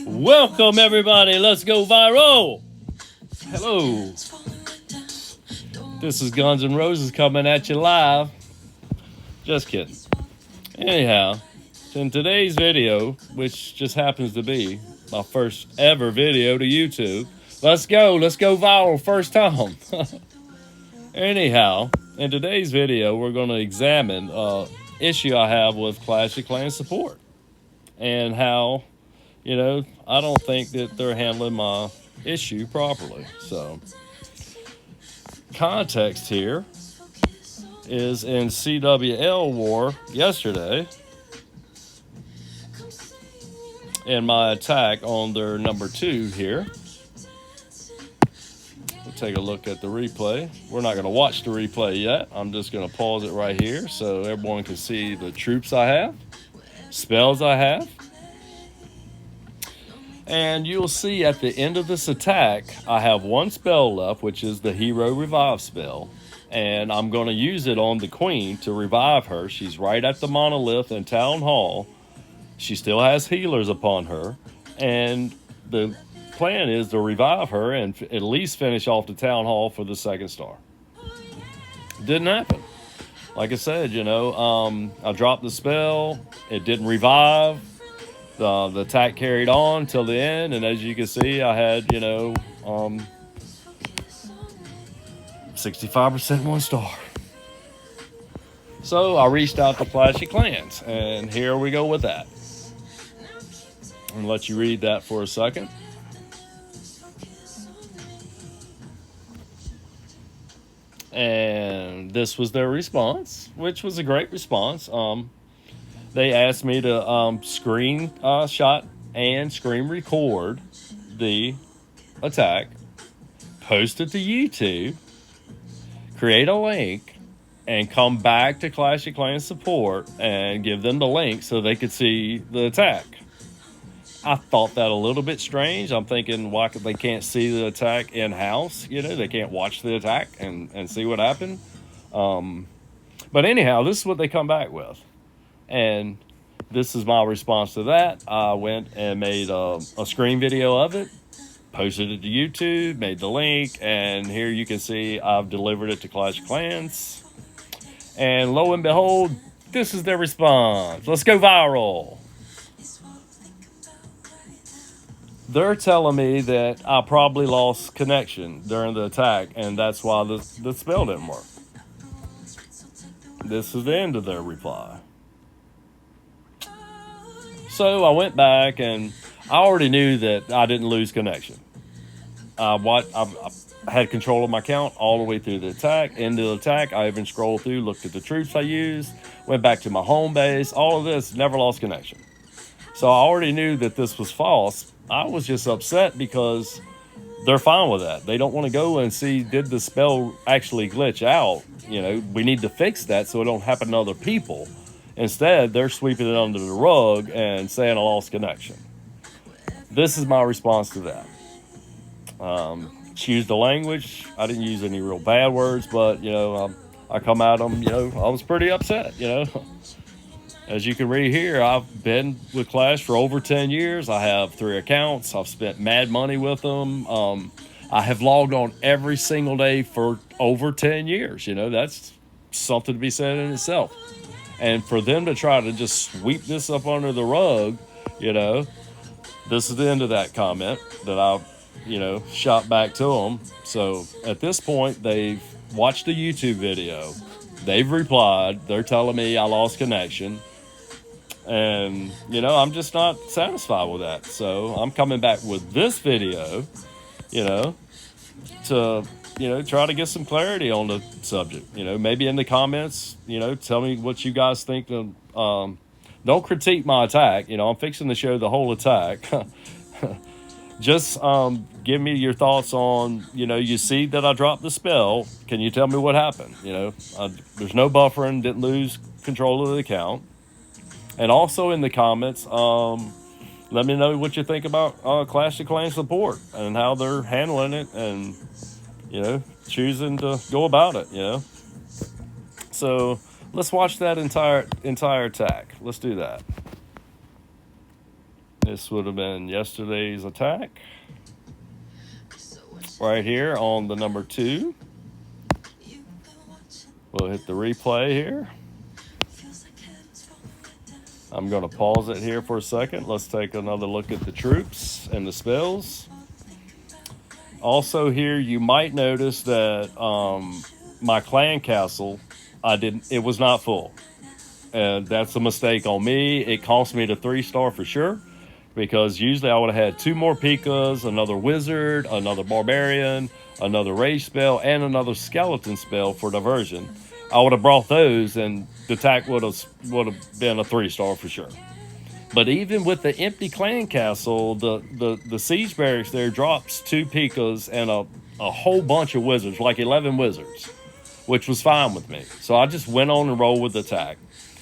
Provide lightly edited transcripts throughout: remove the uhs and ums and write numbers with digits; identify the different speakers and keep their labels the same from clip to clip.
Speaker 1: Welcome everybody, let's go viral. Hello, this is Guns N' Roses coming at you live. Just kidding. Anyhow, in today's video, which just happens to be my first ever video to YouTube, let's go viral first time. Anyhow, in today's video, we're going to examine issue I have with Clash of Clans support and how, I don't think that they're handling my issue properly. So, context here is in CWL war yesterday, in my attack on their number 2 here. We'll take a look at the replay. We're not going to watch the replay yet. I'm just going to pause it right here so everyone can see the troops I have, spells I have. And you'll see at the end of this attack, I have one spell left, which is the Hero Revive spell. And I'm going to use it on the Queen to revive her. She's right at the Monolith in Town Hall. She still has healers upon her. And the plan is to revive her and at least finish off the Town Hall for the 2nd star. Didn't happen. Like I said, I dropped the spell. It didn't revive. The attack carried on till the end, and as you can see, I had, 65% 1 star. So I reached out to Clash of Clans, and here we go with that. I'm going to let you read that for a second. And this was their response, which was a great response. They asked me to screenshot and screen record the attack, post it to YouTube, create a link, and come back to Clash of Clans support and give them the link so they could see the attack. I thought that a little bit strange. I'm thinking, why they can't see the attack in-house? They can't watch the attack and see what happened. But anyhow, this is what they come back with. And this is my response to that. I went and made a screen video of it, posted it to YouTube, made the link, and here you can see I've delivered it to Clash of Clans. And lo and behold, this is their response. Let's go viral. They're telling me that I probably lost connection during the attack, and that's why the spell didn't work. This is the end of their reply. So I went back, and I already knew that I didn't lose connection. I had control of my account all the way through the attack. End of the attack, I even scrolled through, looked at the troops I used, went back to my home base. All of this, never lost connection. So I already knew that this was false. I was just upset because they're fine with that. They don't want to go and see, did the spell actually glitch out? We need to fix that so it don't happen to other people. Instead, they're sweeping it under the rug and saying I lost connection. This is my response to that. Choose the language. I didn't use any real bad words, but, I come at them, I was pretty upset, As you can read here, I've been with Clash for over 10 years. I have 3 accounts. I've spent mad money with them. I have logged on every single day for over 10 years. That's something to be said in itself. And for them to try to just sweep this up under the rug, this is the end of that comment that I, shot back to them. So at this point, they've watched the YouTube video. They've replied. They're telling me I lost connection. And, I'm just not satisfied with that. So I'm coming back with this video, to, try to get some clarity on the subject. Maybe in the comments, tell me what you guys think. Don't critique my attack. I'm fixing to show the whole attack. Just give me your thoughts on, you see that I dropped the spell. Can you tell me what happened? There's no buffering, didn't lose control of the account. And also in the comments, let me know what you think about Clash of Clans support and how they're handling it and, choosing to go about it, So let's watch that entire attack. Let's do that. This would have been yesterday's attack. Right here on the number 2. We'll hit the replay here. I'm going to pause it here for a second. Let's take another look at the troops and the spells. Also here, you might notice that my clan castle, it was not full. And that's a mistake on me. It cost me the 3-star for sure, because usually I would have had 2 more Pikas, another wizard, another barbarian, another rage spell, and another skeleton spell for diversion. I would have brought those, and the attack would have been a 3-star for sure. But even with the empty clan castle, the siege barracks there drops 2 Pikas and a whole bunch of wizards, like 11 wizards, which was fine with me. So I just went on and rolled with the attack.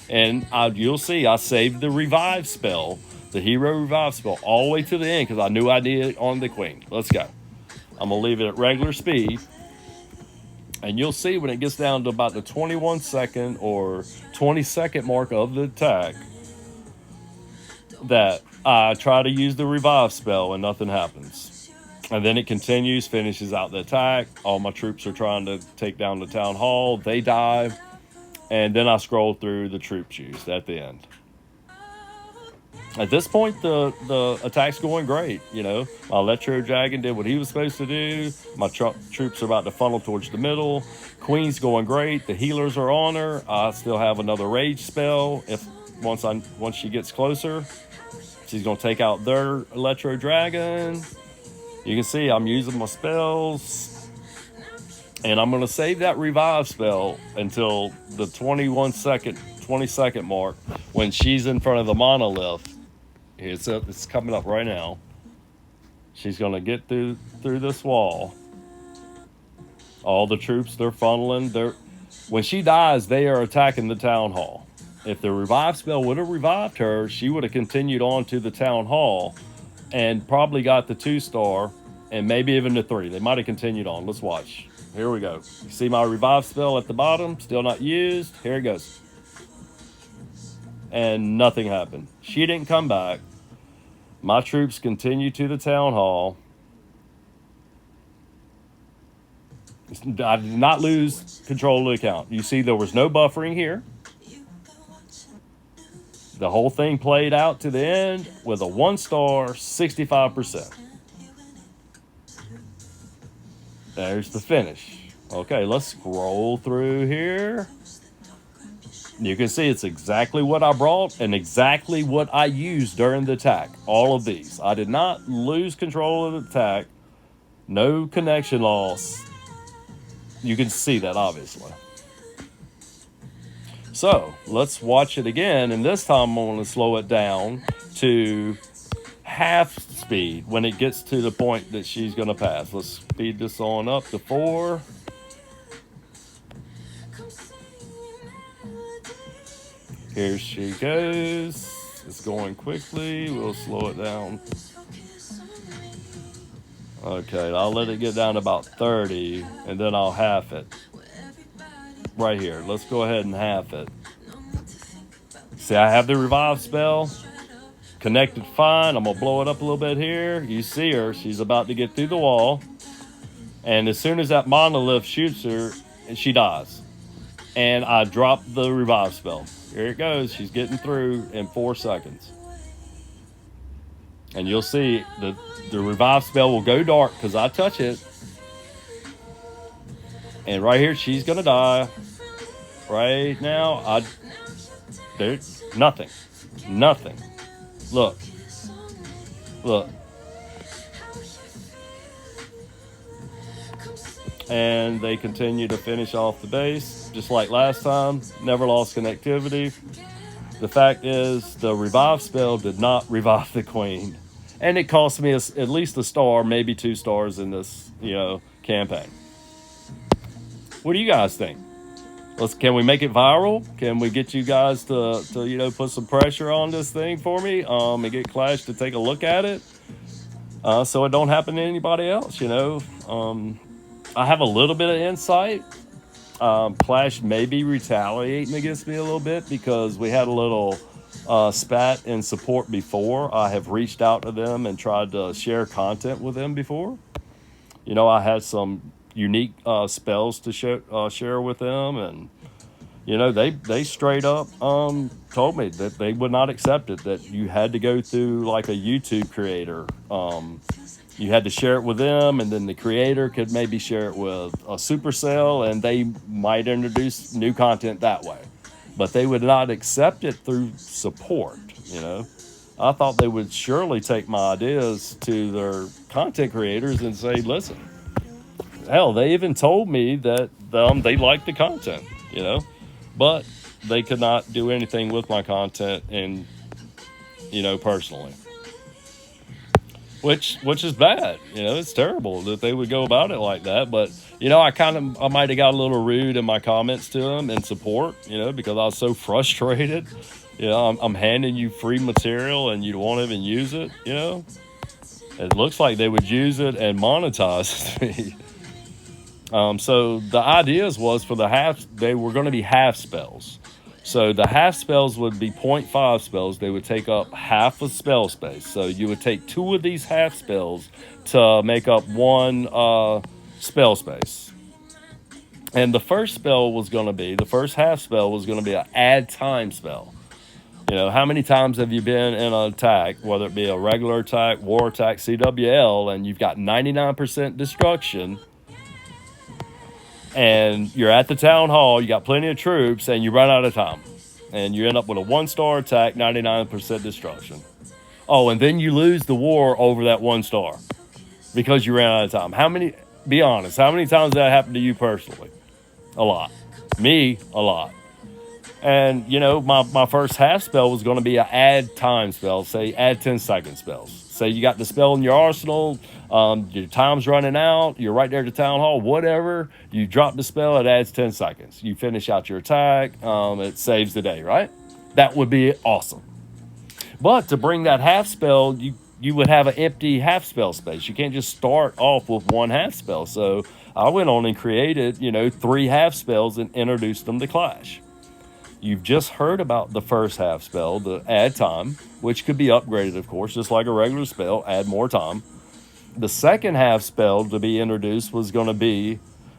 Speaker 1: And you'll see, I saved the revive spell, the hero revive spell, all the way to the end because I knew I needed it on the queen. Let's go. I'm going to leave it at regular speed. And you'll see when it gets down to about the 21-second or 20-second mark of the attack that I try to use the revive spell and nothing happens. And then it continues, finishes out the attack. All my troops are trying to take down the town hall. They die. And then I scroll through the troops used at the end. At this point, the attack's going great. You know, my Electro Dragon did what he was supposed to do. My troops are about to funnel towards the middle. Queen's going great. The healers are on her. I still have another rage spell. Once she gets closer, she's going to take out their Electro Dragon. You can see I'm using my spells. And I'm going to save that revive spell until the 20-second mark when she's in front of the monolith. It's coming up right now. She's going to get through this wall. All the troops, they're funneling. When she dies, they are attacking the town hall. If the revive spell would have revived her, she would have continued on to the town hall and probably got the 2-star and maybe even the 3. They might have continued on. Let's watch. Here we go. You see my revive spell at the bottom, still not used. Here it goes. And nothing happened. She didn't come back. My troops continue to the town hall. I did not lose control of the account. You see there was no buffering here. The whole thing played out to the end with a 1-star, 65%. There's the finish. Okay, let's scroll through here. You can see it's exactly what I brought and exactly what I used during the attack. All of these. I did not lose control of the attack. No connection loss. You can see that, obviously. So, let's watch it again. And this time I'm going to slow it down to half speed when it gets to the point that she's going to pass. Let's speed this on up to 4. Here she goes. It's going quickly. We'll slow it down. Okay, I'll let it get down to about 30 and then I'll half it. Right here. Let's go ahead and half it. See, I have the revive spell. Connected fine. I'm going to blow it up a little bit here. You see her. She's about to get through the wall. And as soon as that monolith shoots her, she dies. And I drop the revive spell. Here it goes. She's getting through in 4 seconds. And you'll see the revive spell will go dark because I touch it. And right here, she's going to die. Right now, there's nothing. Nothing. Look. Look. And they continue to finish off the base, just like last time. Never lost connectivity. The fact is, the revive spell did not revive the queen. And it cost me at least a star, maybe 2 stars in this, campaign. What do you guys think? Can we make it viral? Can we get you guys to put some pressure on this thing for me? And get Clash to take a look at it, so it don't happen to anybody else. I have a little bit of insight. Clash may be retaliating against me a little bit because we had a little spat in support before. I have reached out to them and tried to share content with them before. I had some unique spells to share with them, and they straight up told me that they would not accept it. That you had to go through like a YouTube creator. You had to share it with them, and then the creator could maybe share it with a Supercell, and they might introduce new content that way. But they would not accept it through support. I thought they would surely take my ideas to their content creators and say, listen, hell, they even told me that they liked the content, but they could not do anything with my content and, personally. Which is bad. It's terrible that they would go about it like that. But, I might have got a little rude in my comments to them in support, because I was so frustrated. I'm handing you free material and you won't even use it, It looks like they would use it and monetize me. So the ideas was for they were going to be half spells. So the half spells would be 0.5 spells. They would take up half a spell space. So you would take 2 of these half spells to make up 1 spell space. And the first half spell was going to be an add time spell. How many times have you been in an attack, whether it be a regular attack, war attack, CWL, and you've got 99% destruction, and you're at the town hall, you got plenty of troops, and you run out of time. And you end up with a 1-star attack, 99% destruction. Oh, and then you lose the war over that 1 star because you ran out of time. Be honest, how many times did that happen to you personally? A lot. Me, a lot. And, my first half spell was going to be an add time spell, say add 10-second spells. Say you got the spell in your arsenal, your time's running out, you're right there at the town hall, whatever, you drop the spell, it adds 10 seconds. You finish out your attack, it saves the day, right? That would be awesome. But to bring that half spell, you would have an empty half spell space. You can't just start off with 1 half spell. So I went on and created, 3 half spells and introduced them to Clash. You've just heard about the first half spell, the add time, which could be upgraded, of course, just like a regular spell, add more time. The second half spell to be introduced was going to be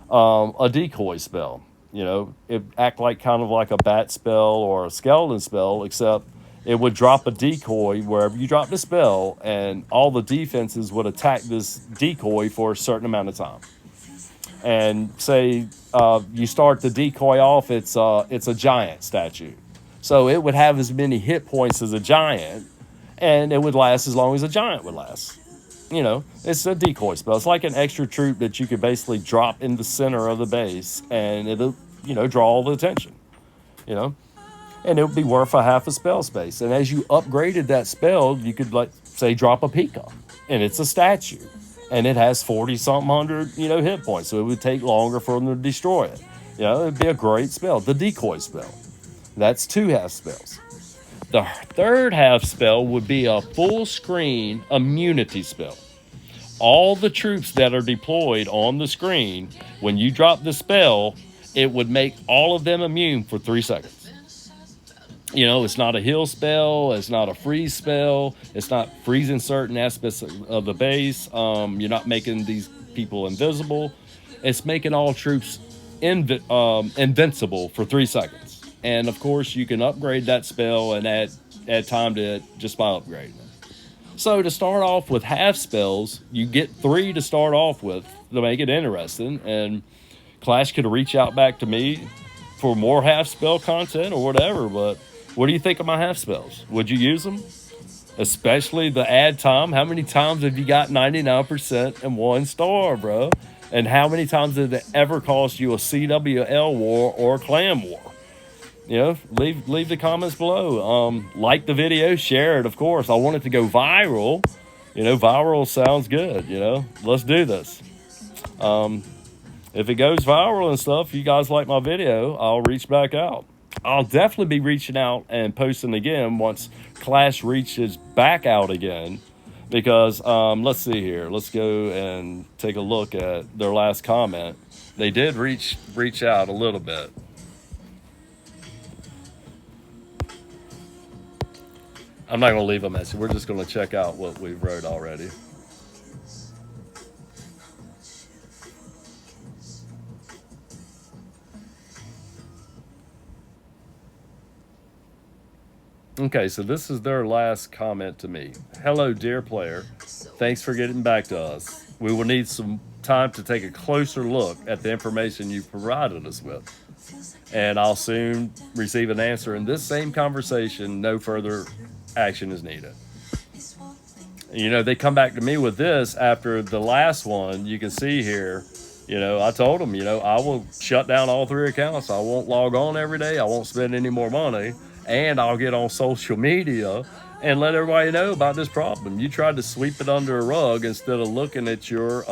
Speaker 1: a decoy spell. It act like kind of like a bat spell or a skeleton spell, except it would drop a decoy wherever you drop the spell, and all the defenses would attack this decoy for a certain amount of time. And say you start the decoy off, it's a giant statue. So it would have as many hit points as a giant, and it would last as long as a giant would last. It's a decoy spell. It's like an extra troop that you could basically drop in the center of the base, and it'll, draw all the attention. And it would be worth a half a spell space. And as you upgraded that spell, you could, say, drop a Pika, and it's a statue. And it has 40-something hundred, hit points. So it would take longer for them to destroy it. It'd be a great spell. The decoy spell. That's 2 half spells. The third half spell would be a full screen immunity spell. All the troops that are deployed on the screen, when you drop the spell, it would make all of them immune for 3 seconds. It's not a heal spell. It's not a freeze spell. It's not freezing certain aspects of the base. You're not making these people invisible. It's making all troops invincible for 3 seconds. And, of course, you can upgrade that spell and add time to it just by upgrading it. So to start off with half spells, you get 3 to start off with to make it interesting. And Clash could reach out back to me for more half spell content or whatever, but what do you think of my half spells? Would you use them? Especially the add time. How many times have you got 99% and 1 star, bro? And how many times did it ever cost you a CWL war or a clan war? Leave the comments below. Like the video, share it, of course. I want it to go viral. Viral sounds good, Let's do this. If it goes viral and stuff, you guys like my video, I'll reach back out. I'll definitely be reaching out and posting again once Clash reaches back out again. Because, let's see here. Let's go and take a look at their last comment. They did reach out a little bit. I'm not going to leave a message. We're just going to check out what we wrote already. Okay, so this is their last comment to me. Hello, dear player. Thanks for getting back to us. We will need some time to take a closer look at the information you provided us with. And I'll soon receive an answer in this same conversation. No further action is needed. You know, they come back to me with this after the last one. You can see here, you know, I told them, you know, I will shut down all 3 accounts. I won't log on every day. I won't spend any more money. And I'll get on social media and let everybody know about this problem. You tried to sweep it under a rug instead of looking at your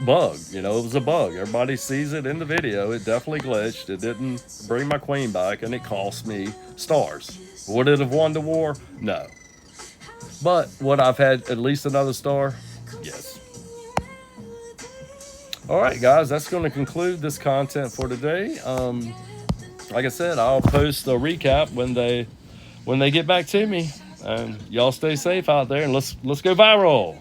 Speaker 1: bug. You know, it was a bug. Everybody sees it in the video. It definitely glitched. It didn't bring my queen back, and it cost me stars. Would it have won the war? No. But would I've had at least another star? Yes. All right, guys, that's going to conclude this content for today. Like I said, I'll post a recap when they get back to me. And y'all stay safe out there, and let's go viral.